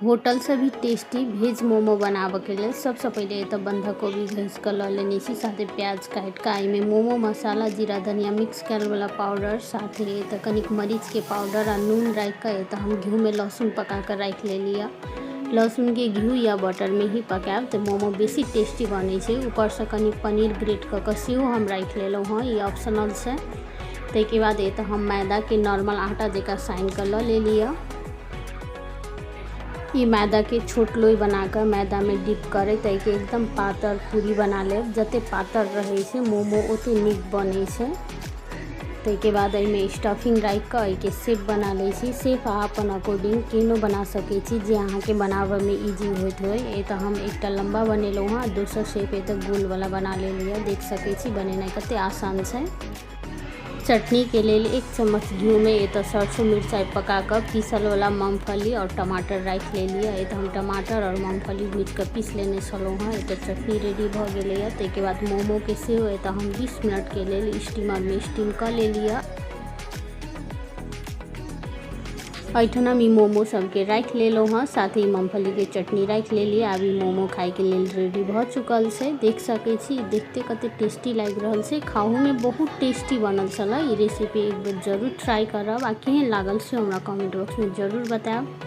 Hotel से भी tasty भेज मोमो बनाबे के लिए सबसे पहले तो बंधा गोभी घस के ल लेने छी, साथे प्याज काट के एमे मोमो मसाला, जीरा धनिया मिक्स करे वाला पाउडर, साथे तो कनिक मरीच के पाउडर और नून रख के तो हम घी में लहसुन पका कर रख ले लिया। लहसुन के घी या बटर में ही पकाब तो मोमो बेसी टेस्टी बने छे। ऊपर से कनिक पनीर ग्रेट के सेहो हम रख लेलहुँ हाँ, ये ऑप्शनल से। ताके बाद ये तो हम मैदा के नॉर्मल आटा देकर साइन कर ले लिया। ये मैदा के छोट लोई बनाकर मैदा में डिप करे ताकि एकदम पातर पूरी बना ले। जते पातर रहे से मोमो ओते नीक बने छे। ताके बाद एमे स्टफिंग रख के के शेप बना ले छी। शेप अपन अकॉर्डिंग केनो बना सके छी जे अहाँ के बनावे में इजी होत होय। ए तो हम एकटा लंबा बनेलहुँ हाँ, दोसर शेप ए तो गोल वाला बना ले लिया। देख सके छी बनेनाइ कते आसान छे। चटनी के लिए 1 चम्मच घी में ये तो सरसों मिर्चाई पका कर पीसल वाला मूंगफली और टमाटर रख ले लिया। ये तो हम टमाटर और मूंगफली भूज कर पीस लेने छलहुँ हाँ। ये तो चटनी रेडी भ गई। ताके बाद मोमो के सेहो ये तो हम 20 मिनट के लिए स्टीमर में स्टीम कर ले लिया। ऐठना मी मोमो सबके रख लेलहुँ हाँ, साथ ही मूंगफली के चटनी रख ले लिया। अभी मोमो खाए के लिए रेडी भ चुकल से। देख सके छी देखते कते टेस्टी लग रहा से, खाहू में बहुत टेस्टी बनल छला। ये रेसिपी एक बार जरूर ट्राई करब आ केहन लागल से हमरा कमेंट बॉक्स में जरूर बताएब।